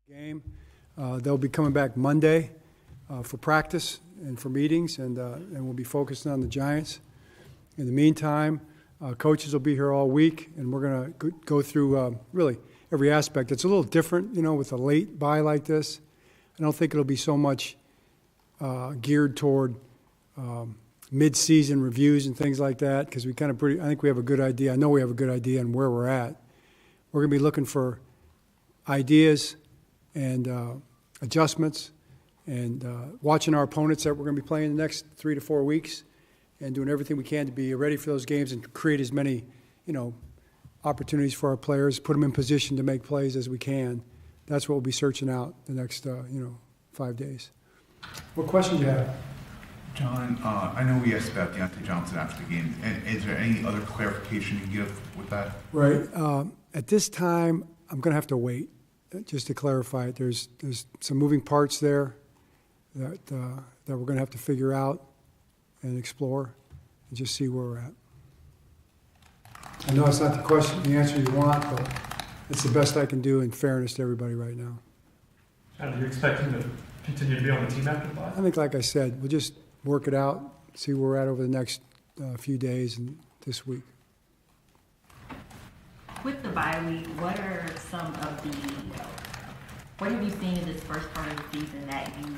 Game. They'll be coming back Monday for practice and for meetings, and we'll be focusing on the Giants. In the meantime, coaches will be here all week, and we're going to go through really every aspect. It's a little different, with a late bye like this. I don't think it'll be so much geared toward mid-season reviews and things like that, because I think we have a good idea. I know we have a good idea on where we're at. We're going to be looking for ideas and adjustments, and watching our opponents that we're going to be playing the next 3 to 4 weeks, and doing everything we can to be ready for those games and create as many, opportunities for our players, put them in position to make plays as we can. That's what we'll be searching out the next, 5 days. What question do you have? John, I know we asked about Deon Johnson after the game. And is there any other clarification you can give with that? Right. At this time, I'm going to have to wait. Just to clarify it, there's some moving parts there that we're going to have to figure out and explore and just see where we're at. I know it's not the answer you want, but it's the best I can do in fairness to everybody right now. And are you expecting to continue to be on the team after the bye? I think, like I said, we'll just work it out, see where we're at over the next few days and this week. With the bye week, what are some of what have you seen in this first part of the season that you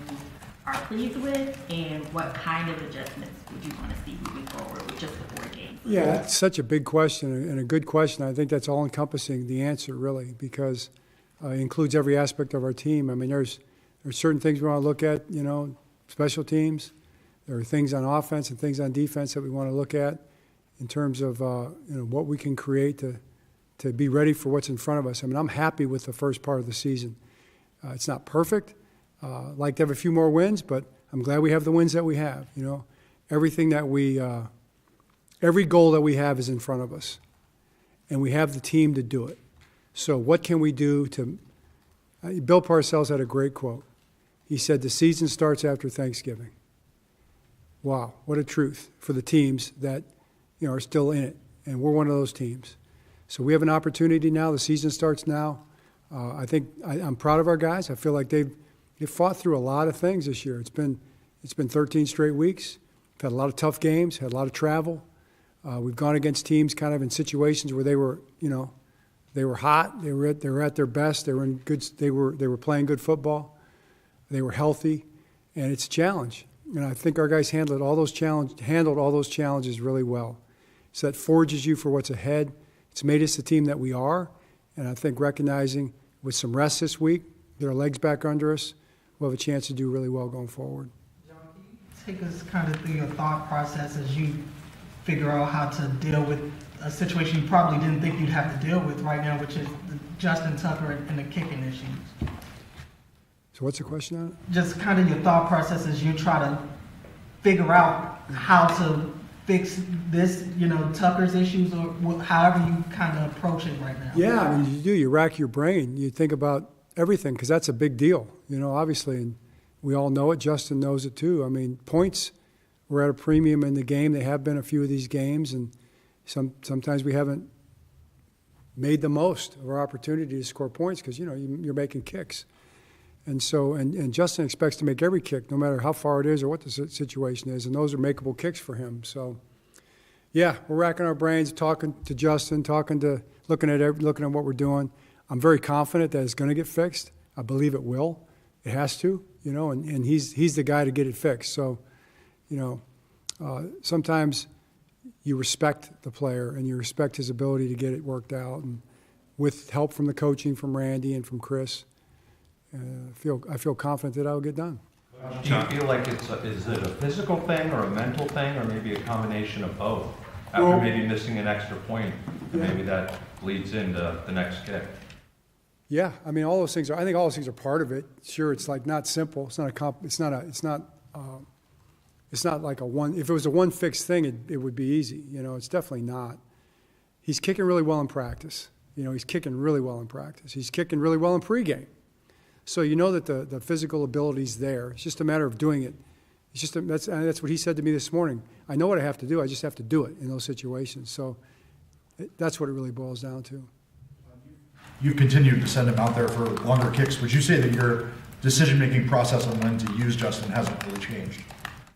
are pleased with, and what kind of adjustments would you want to see moving forward with just the 4 games? Yeah, it's such a big question and a good question. I think that's all encompassing, the answer, really, because it includes every aspect of our team. I mean, there's certain things we want to look at, special teams. There are things on offense and things on defense that we want to look at in terms of, what we can create to be ready for what's in front of us. I mean, I'm happy with the first part of the season. It's not perfect. I'd like to have a few more wins, but I'm glad we have the wins that we have. Everything that every goal that we have is in front of us, and we have the team to do it. So what can we do to Bill Parcells had a great quote. He said, "The season starts after Thanksgiving." Wow, what a truth for the teams that are still in it, and we're one of those teams. So we have an opportunity now. The season starts now. I think I'm proud of our guys. I feel like they've fought through a lot of things this year. It's been 13 straight weeks. We've had a lot of tough games, had a lot of travel. We've gone against teams kind of in situations where they were hot. They were at their best. They were in good. They were playing good football. They were healthy, and it's a challenge. And I think our guys handled all those challenges really well. So that forges you for what's ahead. It's made us the team that we are, and I think recognizing with some rest this week, get our legs back under us, we'll have a chance to do really well going forward. John, can you take us kind of through your thought process as you figure out how to deal with a situation you probably didn't think you'd have to deal with right now, which is Justin Tucker and the kicking issues? So what's the question on it? Just kind of your thought process as you try to figure out how to fix this, Tucker's issues, or however you kind of approach it right now. Yeah, I mean, you rack your brain. You think about everything, because that's a big deal, obviously, and we all know it. Justin knows it too. I mean, points were at a premium in the game. They have been a few of these games, and sometimes we haven't made the most of our opportunity to score points because, you're making kicks. And so, and Justin expects to make every kick, no matter how far it is or what the situation is, and those are makeable kicks for him. So, yeah, we're racking our brains, talking to Justin, looking at what we're doing. I'm very confident that it's going to get fixed. I believe it will. It has to, and he's the guy to get it fixed. So, sometimes you respect the player and you respect his ability to get it worked out, and with help from the coaching, from Randy and from Chris. I feel confident that I'll get done. Do you feel like is it a physical thing or a mental thing, or maybe a combination of both? After maybe missing an extra point, maybe that bleeds into the next kick. Yeah, I mean, all those things I think all those things are part of it. Sure, it's like not simple. It's not like a one. If it was a one fixed thing, it would be easy. It's definitely not. He's kicking really well in practice. He's kicking really well in practice. He's kicking really well in pregame. So that the physical ability's there. It's just a matter of doing it. It's just that's what he said to me this morning. I know what I have to do. I just have to do it in those situations. So that's what it really boils down to. you've continued to send him out there for longer kicks. Would you say that your decision-making process on when to use Justin hasn't really changed?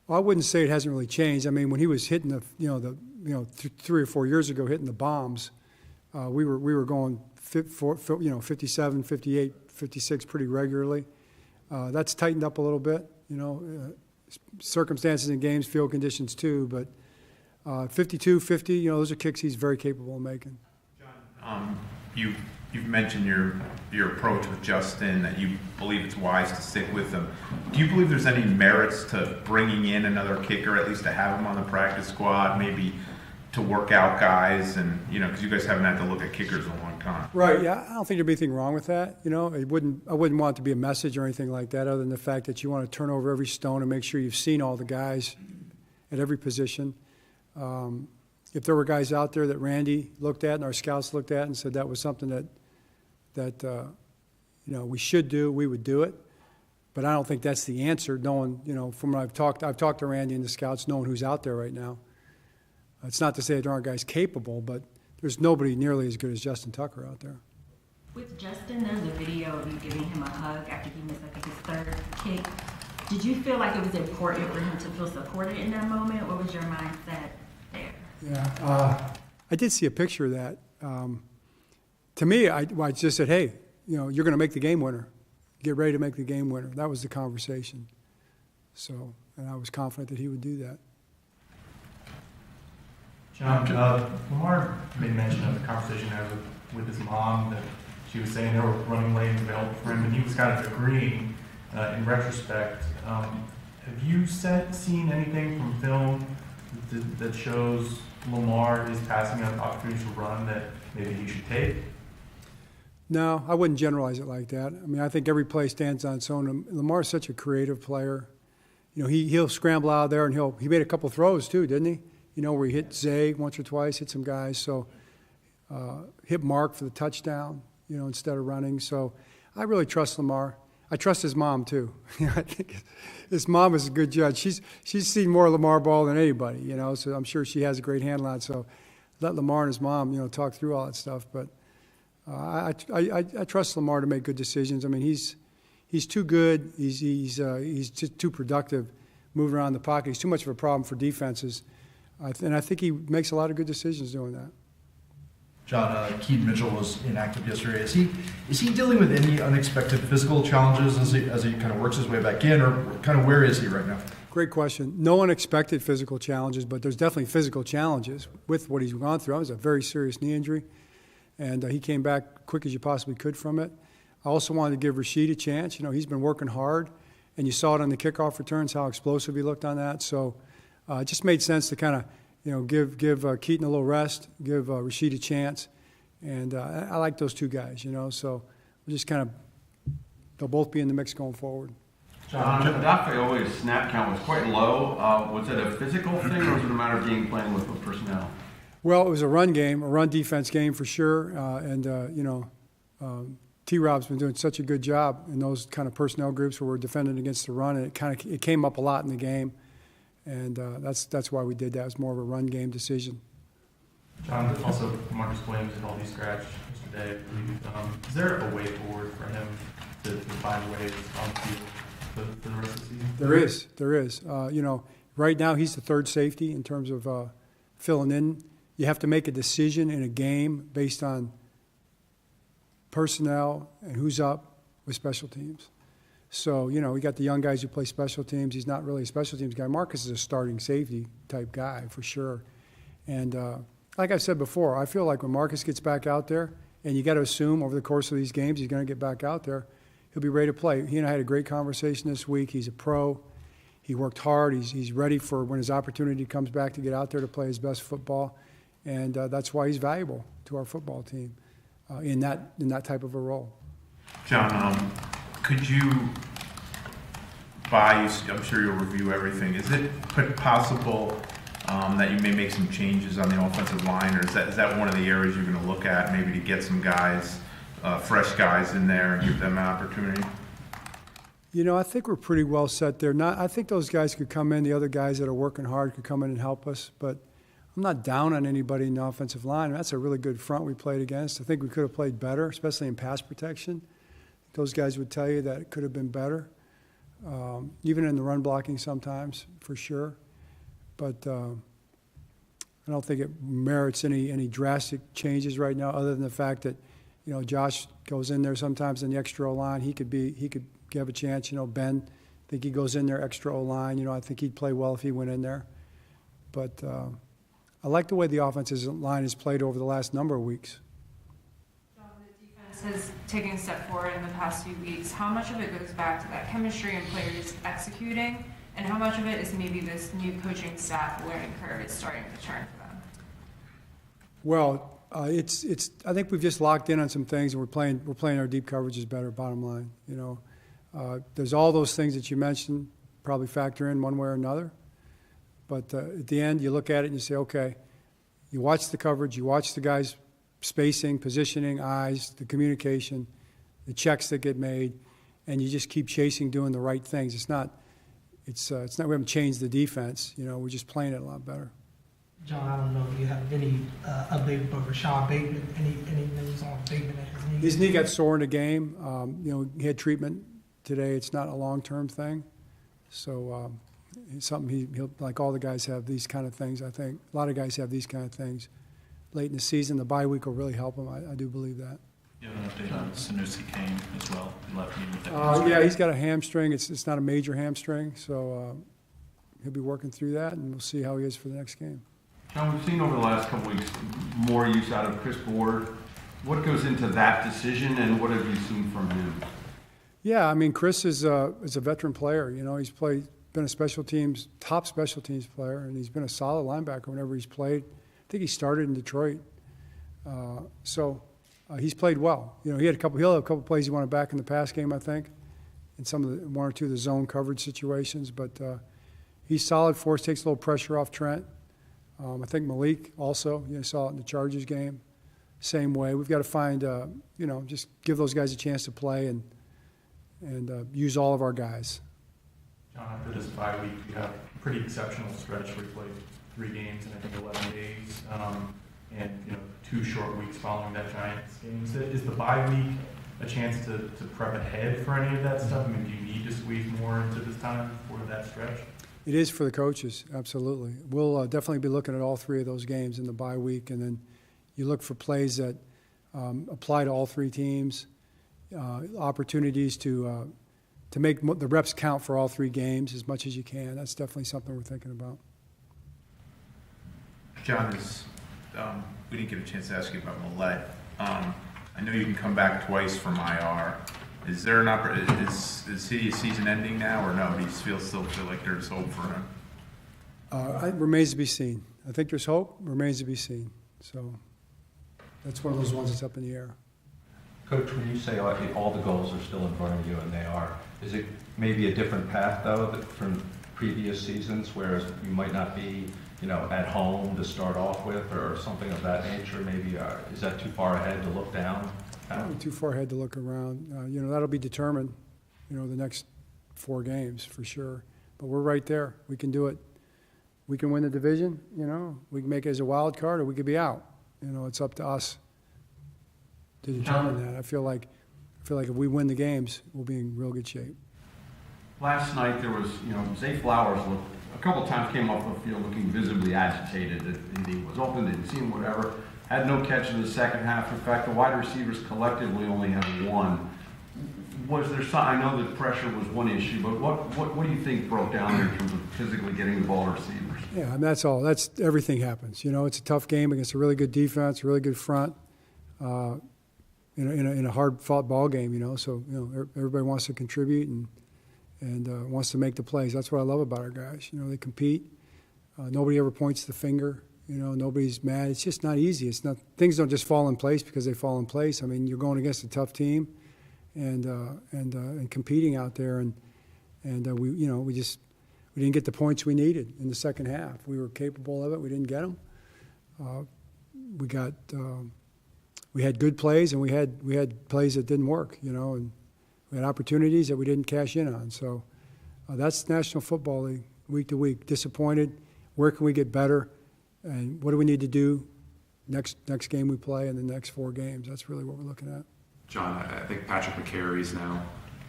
Well, I wouldn't say it hasn't really changed. I mean, when he was hitting the 3 or 4 years ago, hitting the bombs, we were going 57, 58, 56 pretty regularly. That's tightened up a little bit, circumstances in games, field conditions too, but 52, 50, those are kicks he's very capable of making. You've mentioned your approach with Justin, that you believe it's wise to stick with him. Do you believe there's any merits to bringing in another kicker, at least to have him on the practice squad, maybe to work out guys, and because you guys haven't had to look at kickers in a long time? Right. Yeah. I don't think there'd be anything wrong with that. I wouldn't want it to be a message or anything like that, other than the fact that you want to turn over every stone and make sure you've seen all the guys at every position. If there were guys out there that Randy looked at and our scouts looked at and said that was something that we should do, we would do it. But I don't think that's the answer. Knowing, from what I've talked to Randy and the scouts, knowing who's out there right now. It's not to say there aren't guys capable, but there's nobody nearly as good as Justin Tucker out there. With Justin, there's a video of you giving him a hug after he missed, I think, his third kick. Did you feel like it was important for him to feel supported in that moment? What was your mindset there? Yeah, I did see a picture of that. To me, I just said, hey, you're going to make the game winner. Get ready to make the game winner. That was the conversation. So, and I was confident that he would do that. John, Lamar made mention of the conversation I had with his mom, that she was saying there were running lanes available for him, and he was kind of agreeing in retrospect. Have you seen anything from film that shows Lamar is passing up opportunities to run that maybe he should take? No, I wouldn't generalize it like that. I mean, I think every play stands on its own. Lamar's such a creative player. He'll scramble out there, and he made a couple throws too, didn't he? Where he hit Zay once or twice, hit some guys. So hit Mark for the touchdown, instead of running. So I really trust Lamar. I trust his mom too. I think his mom is a good judge. She's seen more Lamar ball than anybody, so I'm sure she has a great handle on it. So let Lamar and his mom, talk through all that stuff. But I trust Lamar to make good decisions. I mean, he's too good. He's just too productive moving around the pocket. He's too much of a problem for defenses. And I think he makes a lot of good decisions doing that. John, Keaton Mitchell was inactive yesterday. Is he dealing with any unexpected physical challenges as he kind of works his way back in, or kind of where is he right now? Great question. No unexpected physical challenges, but there's definitely physical challenges with what he's gone through. It was a very serious knee injury, and he came back quick as you possibly could from it. I also wanted to give Rashid a chance. He's been working hard, and you saw it on the kickoff returns how explosive he looked on that. So it just made sense to kind of give Keaton a little rest, give Rashid a chance, and I like those two guys. So we'll just they'll both be in the mix going forward. John, Daffeo's snap count was quite low. Was it a physical thing, or was it a matter of game plan with personnel? Well, it was a run game, a run defense game for sure, T-Rob's been doing such a good job in those kind of personnel groups where we're defending against the run, and it came up a lot in the game. And that's why we did that. It was more of a run game decision. John, also Marcus Williams and all these scratch yesterday. Is there a way forward for him to find ways on the field for the rest of the season? There is. Right now he's the third safety in terms of filling in. You have to make a decision in a game based on personnel and who's up with special teams. So, we got the young guys who play special teams. He's not really a special teams guy. Marcus is a starting safety type guy for sure. And like I said before, I feel like when Marcus gets back out there, and you got to assume over the course of these games he's going to get back out there, he'll be ready to play. He and I had a great conversation this week. He's a pro. He worked hard. He's ready for when his opportunity comes back to get out there to play his best football. And that's why he's valuable to our football team in that type of a role. John, could you I'm sure you'll review everything. Is it possible that you may make some changes on the offensive line, or is that one of the areas you're going to look at, maybe to get some guys, fresh guys in there and give them an opportunity? I think we're pretty well set there. I think those guys could come in. The other guys that are working hard could come in and help us. But I'm not down on anybody in the offensive line. That's a really good front we played against. I think we could have played better, especially in pass protection. Those guys would tell you that it could have been better, even in the run blocking sometimes, for sure. But I don't think it merits any drastic changes right now, other than the fact that, Josh goes in there sometimes in the extra O-line. He could have a chance. Ben, I think he goes in there extra O-line. I think he'd play well if he went in there. But I like the way the offensive line has played over the last number of weeks. John, the defense has taken a step forward in the past few weeks. How much of it goes back to that chemistry and players executing, and how much of it is maybe this new coaching staff learning curve is starting to turn for them? Well, it's. I think we've just locked in on some things, and we're playing our deep coverages better. Bottom line, there's all those things that you mentioned probably factor in one way or another. But at the end, you look at it and you say, okay, you watch the coverage, you watch the guys' spacing, positioning, eyes, the communication, the checks that get made, and you just keep chasing, doing the right things. It's not. We haven't changed the defense. We're just playing it a lot better. John, I don't know if you have any update about Rashod Bateman, any news on Bateman and his knee? His knee got sore in the game. He had treatment today. It's not a long-term thing. So it's something he'll, like all the guys have these kind of things, I think. A lot of guys have these kind of things. Late in the season, the bye week will really help him. I do believe that. You have an update on Sanusi Kane as well? He left you with that. Yeah, he's got a hamstring. It's not a major hamstring, so he'll be working through that, and we'll see how he is for the next game. John, we've seen over the last couple weeks more use out of Chris Board. What goes into that decision, and what have you seen from him? Yeah, I mean, Chris is a veteran player. He's been a top special teams player, and he's been a solid linebacker whenever he's played. I think he started in Detroit, so he's played well. He'll have a couple plays he wanted back in the pass game, I think, in one or two of the zone coverage situations. But he's solid for us. Takes a little pressure off Trent. I think Malik also. You saw it in the Chargers game. Same way. We've got to find, just give those guys a chance to play and use all of our guys. John, after this bye week, you have a pretty exceptional stretch where you played 3 games in, I think, 11 days, and 2 short weeks following that Giants game. So is the bye week a chance to prep ahead for any of that stuff? I mean, do you need to squeeze more into this time for that stretch? It is for the coaches, absolutely. We'll definitely be looking at all 3 of those games in the bye week, and then you look for plays that apply to all 3 teams, opportunities to make the reps count for all 3 games as much as you can. That's definitely something we're thinking about. John, we didn't get a chance to ask you about Millett. I know you can come back twice from IR. Is there an opportunity? Is he season ending now, or no? Do you still feel like there's hope for him? It remains to be seen. I think there's hope. Remains to be seen. So that's one of those ones that's up in the air. Coach, when you say all the goals are still in front of you, and they are, is it maybe a different path, though, from previous seasons, whereas you might not be, at home to start off with, or something of that nature? Maybe is that too far ahead to look down? Probably too far ahead to look around. That'll be determined, the next 4 games for sure. But we're right there. We can do it. We can win the division, We can make it as a wild card, or we could be out. It's up to us to determine that. I feel like if we win the games, we'll be in real good shape. Last night there was, Zay Flowers a couple of times came off the field looking visibly agitated. He was open, didn't see him, whatever. Had no catch in the second half. In fact, the wide receivers collectively only had 1. Was there some? I know that pressure was one issue, but what do you think broke down there in terms of physically getting the ball to receivers? Yeah, I mean, that's all. Everything happens. It's a tough game against a really good defense, a really good front. In a hard-fought ball game, so everybody wants to contribute and wants to make the plays. That's what I love about our guys. They compete. Nobody ever points the finger. Nobody's mad. It's just not easy. Things don't just fall in place because they fall in place. I mean, you're going against a tough team, and competing out there, and we didn't get the points we needed in the second half. We were capable of it. We didn't get them. We had good plays, and we had plays that didn't work. And we had opportunities that we didn't cash in on. So that's National Football League, week to week. Disappointed. Where can we get better? And what do we need to do next game we play and the next 4 games? That's really what we're looking at. John, I think Patrick McCary is now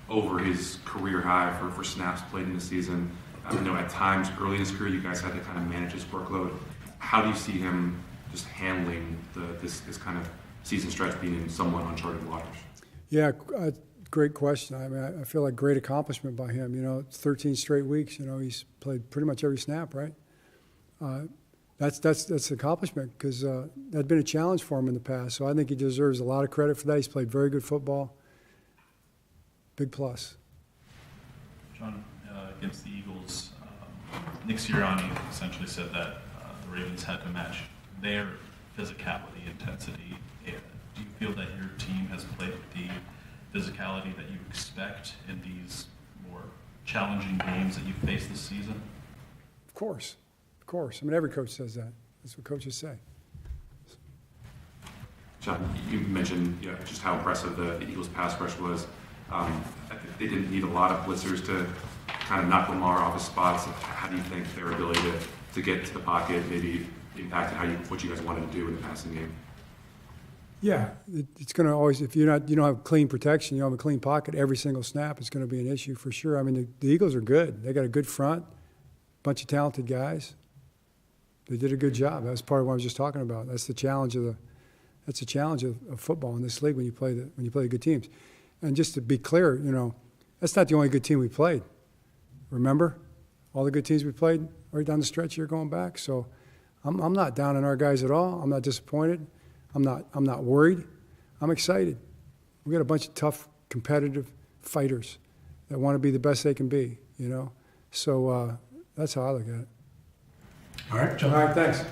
over his career high for snaps played in the season. I know at times early in his career you guys had to kind of manage his workload. How do you see him just handling this kind of season stretch being in somewhat uncharted waters? Yeah, great question. I mean, I feel like great accomplishment by him. 13 straight weeks. He's played pretty much every snap, right? That's an accomplishment because that'd been a challenge for him in the past. So I think he deserves a lot of credit for that. He's played very good football. Big plus. John, against the Eagles, Nick Sirianni essentially said that the Ravens had to match their physicality, intensity. Do you feel that your team has played with the physicality that you expect in these more challenging games that you face this season? Of course. I mean, every coach says that. That's what coaches say. John, you mentioned just how impressive the Eagles' pass rush was. I think they didn't need a lot of blitzers to kind of knock Lamar off his spots. How do you think their ability to get to the pocket maybe impacted what you guys wanted to do in the passing game? Yeah, it's going to always, if you don't have clean protection, you don't have a clean pocket, every single snap is going to be an issue for sure. I mean, the Eagles are good. They got a good front, bunch of talented guys. They did a good job. That was part of what I was just talking about. That's the challenge of football in this league when you play the good teams. And just to be clear, that's not the only good team we played. Remember, all the good teams we played right down the stretch here going back. So I'm not down on our guys at all. I'm not disappointed. I'm not worried. I'm excited. We got a bunch of tough, competitive fighters that want to be the best they can be. So that's how I look at it. All right, John. All right, thanks.